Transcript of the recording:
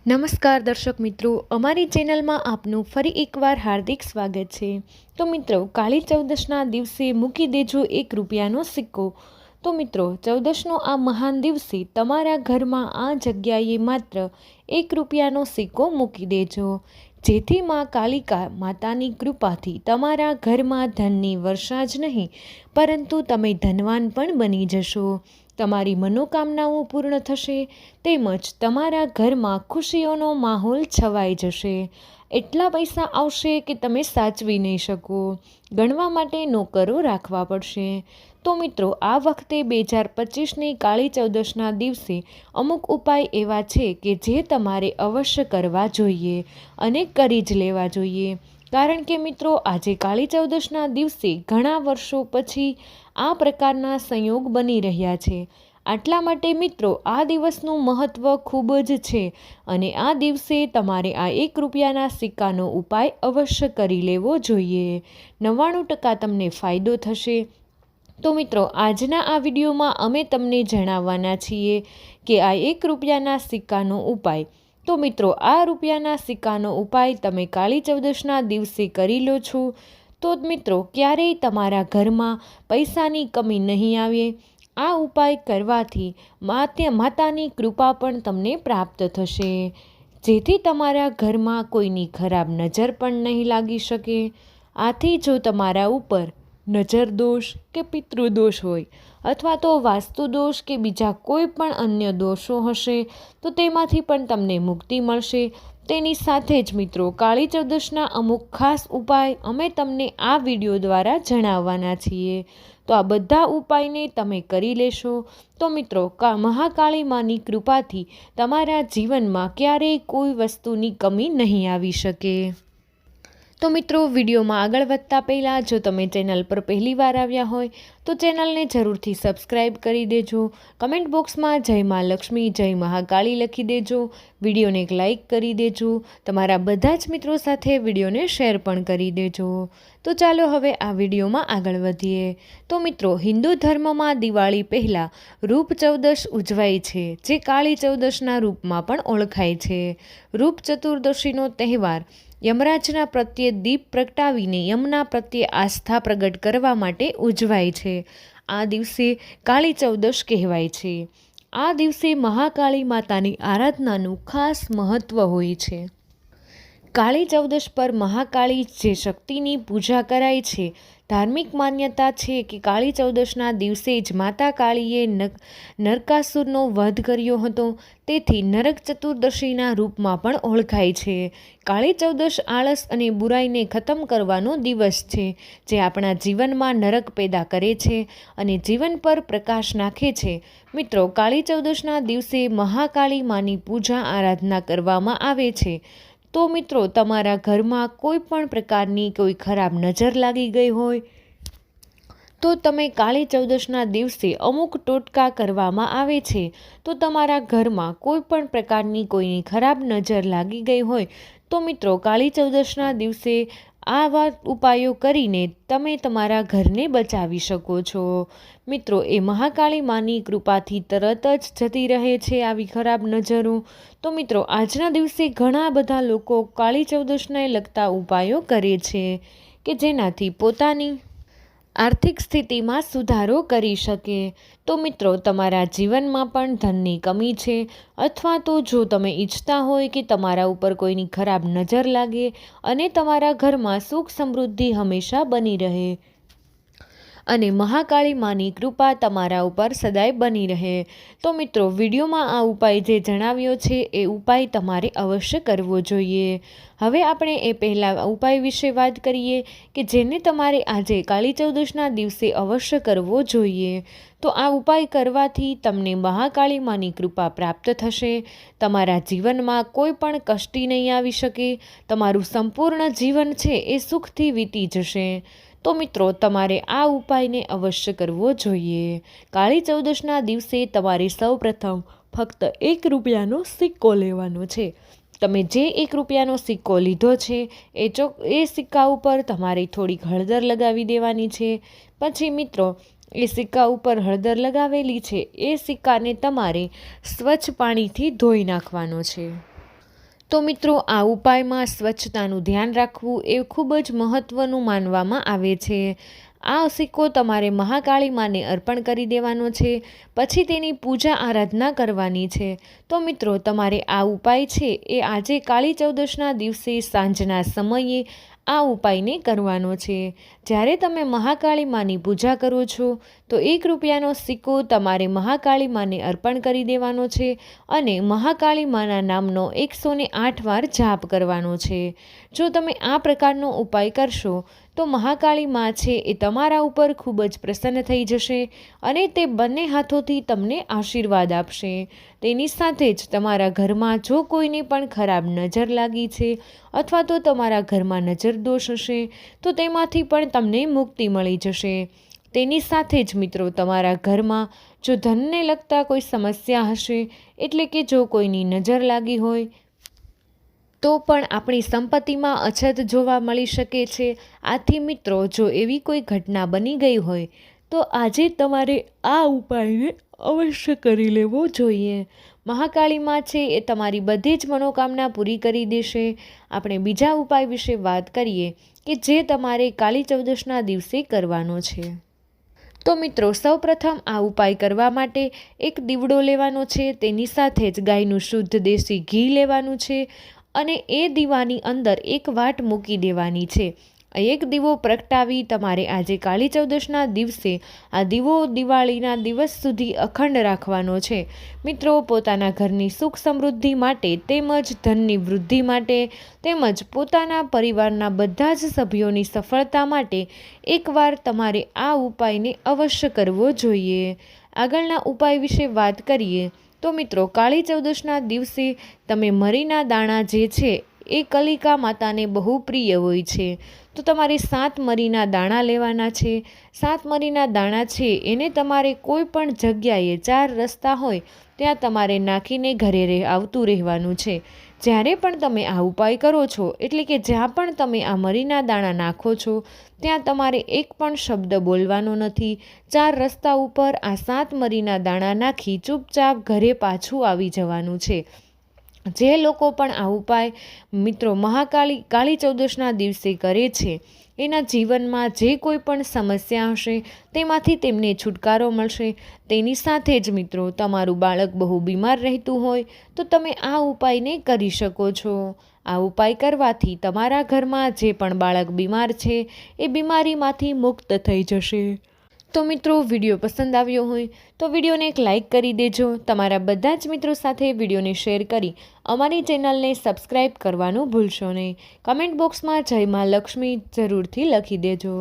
નમસ્કાર દર્શક મિત્રો, અમારી ચેનલમાં આપનું ફરી એકવાર હાર્દિક સ્વાગત છે। તો મિત્રો, કાળી ચૌદશના દિવસે મૂકી દેજો ₹1નો સિક્કો। તો મિત્રો, ચૌદશનો આ મહાન દિવસે તમારા ઘરમાં આ જગ્યાએ માત્ર ₹1નો સિક્કો મૂકી દેજો, જેથી માં કાલિકા માતાની કૃપાથી તમારા ઘરમાં ધનની વર્ષા જ નહીં પરંતુ તમે ધનવાન પણ બની જશો। તમારી મનોકામનાઓ પૂર્ણ થશે તેમજ તમારા ઘરમાં ખુશીઓનો માહોલ છવાઈ જશે। એટલા પૈસા આવશે કે તમે સાચવી નહીં શકો, ગણવા માટે નોકરો રાખવા પડશે। તો મિત્રો, આ વખતે 2025ની કાળી ચૌદશના દિવસે અમુક ઉપાય એવા છે કે જે તમારે અવશ્ય કરવા જોઈએ અને કરી જ લેવા જોઈએ, કારણ કે મિત્રો, આજે કાળી ચૌદશના દિવસે ઘણા વર્ષો પછી આ પ્રકારના સંયોગ બની રહ્યા છે। આટલા માટે મિત્રો, આ દિવસનું મહત્ત્વ ખૂબ જ છે અને આ દિવસે તમારે આ ₹1ના સિક્કાનો ઉપાય અવશ્ય કરી લેવો જોઈએ। 99% તમને ફાયદો થશે। તો મિત્રો, આજના આ વિડીયોમાં અમે તમને જણાવવાના છીએ કે આ ₹1ના સિક્કાનો ઉપાય। તો મિત્રો, આ રૂપિયાના સિક્કાનો ઉપાય તમે કાળી ચૌદશના દિવસે કરી લો છો તો મિત્રો, ક્યારેય તમારા ઘરમાં પૈસાની કમી નહીં આવે। આ ઉપાય કરવાથી માતાની કૃપા પણ તમને પ્રાપ્ત થશે, જેથી તમારા ઘરમાં કોઈની ખરાબ નજર પણ નહીં લાગી શકે। આથી જો તમારા ઉપર નજર દોષ કે પિતૃદોષ હોય અથવા તો વાસ્તુ દોષ કે બીજા કોઈ પણ અન્ય દોષો હશે તો તેમાંથી પણ તમને મુક્તિ મળશે। તેની સાથે જ મિત્રો, કાળી ચૌદશના અમુક ખાસ ઉપાય અમે તમને આ વિડીયો દ્વારા જણાવવાના છીએ। તો આ બધા ઉપાયને તમે કરી લેશો તો મિત્રો, મહાકાળી માની કૃપાથી તમારા જીવનમાં ક્યારેય કોઈ વસ્તુની કમી નહીં આવી શકે। તો મિત્રો, વિડીયોમાં આગળ વધતા પહેલાં જો તમે ચેનલ પર પહેલીવાર આવ્યા હોય તો ચેનલને જરૂરથી સબસ્ક્રાઈબ કરી દેજો। કમેન્ટ બોક્સમાં જય મા લક્ષ્મી, જય મહાકાળી લખી દેજો। વિડીયોને એક લાઇક કરી દેજો। તમારા બધા જ મિત્રો સાથે વિડીયોને શેર પણ કરી દેજો। તો ચાલો હવે આ વિડીયોમાં આગળ વધીએ। તો મિત્રો, હિન્દુ ધર્મમાં દિવાળી પહેલાં રૂપ ચૌદશ ઉજવાય છે, જે કાળી ચૌદશના રૂપમાં પણ ઓળખાય છે। રૂપ ચતુર્દશીનો તહેવાર યમરાજના પ્રત્યે દીપ પ્રગટાવીને યમના પ્રત્યે આસ્થા પ્રગટ કરવા માટે ઉજવાય છે। આ દિવસે કાળી ચૌદશ કહેવાય છે। આ દિવસે મહાકાળી માતાની આરાધનાનું ખાસ મહત્ત્વ હોય છે। કાળી ચૌદશ પર મહાકાળી જે શક્તિની પૂજા કરાય છે। ધાર્મિક માન્યતા છે કે કાળી ચૌદશના દિવસે જ માતા કાળીએ નરકાસુરનો વધ કર્યો હતો, તેથી નરક ચતુર્દશીના રૂપમાં પણ ઓળખાય છે। કાળી ચૌદશ આળસ અને બુરાઈને ખતમ કરવાનો દિવસ છે, જે આપણા જીવનમાં નરક પેદા કરે છે અને જીવન પર પ્રકાશ નાખે છે। મિત્રો, કાળી ચૌદશના દિવસે મહાકાળી માની પૂજા આરાધના કરવામાં આવે છે। તો મિત્રો, તમારા ઘરમાં કોઈ પણ પ્રકારની કોઈ ખરાબ નજર લાગી ગઈ હોય તો તમે કાળી ચૌદશના દિવસે અમુક ટોટકા કરવામાં આવે છે। તો તમારા ઘરમાં કોઈ પણ પ્રકારની કોઈની ખરાબ નજર લાગી ગઈ હોય તો મિત્રો, કાળી ચૌદશના દિવસે આવા ઉપાયો કરીને તમે તમારા ઘરને બચાવી શકો છો। મિત્રો, એ મહાકાળી માની કૃપાથી તરત જ જતી રહે છે આવી ખરાબ નજરો। તો મિત્રો, આજના દિવસે ઘણા બધા લોકો કાળી ચૌદશને લગતા ઉપાયો કરે છે કે જેનાથી પોતાની આર્થિક સ્થિતિમાં સુધારો કરી શકે। તો મિત્રો, તમારા જીવનમાં પણ ધનની કમી છે અથવા તો જો તમે ઈચ્છતા હોય કે તમારા ઉપર કોઈની ખરાબ નજર લાગે અને તમારા ઘરમાં સુખ સમૃદ્ધિ હંમેશા બની રહે અને મહાકાળી માની કૃપા તમારા ઉપર સદાય બની રહે, તો મિત્રો, વિડીયોમાં આ ઉપાય જે જણાવ્યો છે એ ઉપાય તમારે અવશ્ય કરવો જોઈએ। હવે આપણે એ પહેલાં ઉપાય વિશે વાત કરીએ કે જેને તમારે આજે કાળી ચૌદશના દિવસે અવશ્ય કરવો જોઈએ। તો આ ઉપાય કરવાથી તમને મહાકાળી માની કૃપા પ્રાપ્ત થશે। તમારા જીવનમાં કોઈ પણ કષ્ટી નહીં આવી શકે। તમારું સંપૂર્ણ જીવન છે એ સુખથી વીતી જશે। તો મિત્રો, તમારે આ ઉપાયને અવશ્ય કરવો જોઈએ। કાળી ચૌદશના દિવસે તમારે સૌપ્રથમ ફક્ત ₹1નો સિક્કો લેવાનો છે। તમે જે ₹1નો સિક્કો લીધો છે એ સિક્કા ઉપર તમારે થોડીક હળદર લગાવી દેવાની છે। પછી મિત્રો, એ સિક્કા ઉપર હળદર લગાવેલી છે એ સિક્કાને તમારે સ્વચ્છ પાણીથી ધોઈ નાખવાનો છે। તો મિત્રો, આ ઉપાયમાં સ્વચ્છતાનું ધ્યાન રાખવું એ ખૂબ જ મહત્ત્વનું માનવામાં આવે છે. આ સિક્કો તમારે મહાકાળી માને અર્પણ કરી દેવાનો છે, પછી તેની પૂજા આરાધના કરવાની છે. તો મિત્રો, તમારે આ ઉપાય છે એ આજે કાળી ચૌદશના દિવસે સાંજના સમયે આ ઉપાયને કરવાનો છે. જ્યારે તમે મહાકાળી માની પૂજા કરો છો તો ₹1નો સિક્કો તમારે મહાકાળી માને અર્પણ કરી દેવાનો છે અને મહાકાળી માના નામનો 108 વાર જાપ કરવાનો છે. જો તમે આ પ્રકારનો ઉપાય કરશો તો મહાકાળી મા છે એ તમારા ઉપર ખૂબ જ પ્રસન્ન થઈ જશે અને તે બંને હાથોથી તમને આશીર્વાદ આપશે. તેની સાથે જ તમારા ઘરમાં જો કોઈને પણ ખરાબ નજર લાગી છે અથવા તો તમારા ઘરમાં નજર દોષ હશે તો તેમાંથી પણ તમને મુક્તિ મળી જશે. તેની સાથે જ મિત્રો, તમારા ઘરમાં જો ધનને લગતા કોઈ સમસ્યા હશે, એટલે કે જો કોઈની નજર લાગી હોય તો પણ આપણી સંપત્તિમાં અછત જોવા મળી શકે છે. આથી મિત્રો, જો એવી કોઈ ઘટના બની ગઈ હોય તો આજે તમારે આ ઉપાયને અવશ્ય કરી લેવો જોઈએ. મહાકાળી મા છે એ તમારી બધી જ મનોકામના પૂરી કરી દેશે. આપણે બીજા ઉપાય વિશે વાત કરીએ કે જે તમારે કાળી ચૌદશના દિવસે કરવાનો છે. તો મિત્રો, સૌપ્રથમ આ ઉપાય કરવા માટે એક દીવડો લેવાનો છે. તેની સાથે જ ગાયનું શુદ્ધ દેશી ઘી લેવાનું છે અને એ દીવાની અંદર એક વાટ મૂકી દેવાની છે. એક દીવો પ્રગટાવી તમારે આજે કાળી ચૌદશના દિવસે આ દીવો દિવાળીના દિવસ સુધી અખંડ રાખવાનો છે. મિત્રો, પોતાના ઘરની સુખ સમૃદ્ધિ માટે તેમજ ધનની વૃદ્ધિ માટે તેમજ પોતાના પરિવારના બધા જ સભ્યોની સફળતા માટે એકવાર તમારે આ ઉપાયને અવશ્ય કરવો જોઈએ. આગળના ઉપાય વિશે વાત કરીએ તો મિત્રો, કાળી ચૌદશના દિવસે તમે મરીના દાણા જે છે એ કલિકા માતાને બહુ પ્રિય હોય છે. તો તમારે 7 મરીના દાણા લેવાના છે. 7 મરીના દાણા છે એને તમારે કોઈ પણ જગ્યાએ 4 રસ્તા હોય ત્યાં તમારે નાખીને ઘરે આવતું રહેવાનું છે. જ્યારે પણ તમે આ ઉપાય કરો છો, એટલે કે જ્યાં પણ તમે આ મરીના દાણા નાખો છો ત્યાં તમારે એક પણ શબ્દ બોલવાનો નથી. 4 રસ્તા ઉપર આ 7 મરીના દાણા નાખી ચૂપચાપ ઘરે પાછું આવી જવાનું છે. જે લોકો પણ આ ઉપાય મિત્રો કાળી ચૌદશના દિવસે કરે છે એના જીવનમાં જે કોઈ પણ સમસ્યા હશે તેમાંથી તેમને છુટકારો મળશે. તેની સાથે જ મિત્રો, તમારું બાળક બહુ બીમાર રહેતું હોય તો તમે આ ઉપાયને કરી શકો છો. આ ઉપાય કરવાથી તમારા ઘરમાં જે પણ બાળક બીમાર છે એ બીમારીમાંથી મુક્ત થઈ જશે. તો મિત્રો, વિડીયો પસંદ આવ્યો હોય તો વિડીયોને એક લાઇક કરી દેજો. તમારા બધા જ મિત્રો સાથે વિડીયોને શેર કરી અમારી ચેનલને સબસ્ક્રાઈબ કરવાનું ભૂલશો નહીં. કમેન્ટ બોક્સમાં જય મા લક્ષ્મી જરૂરથી લખી દેજો.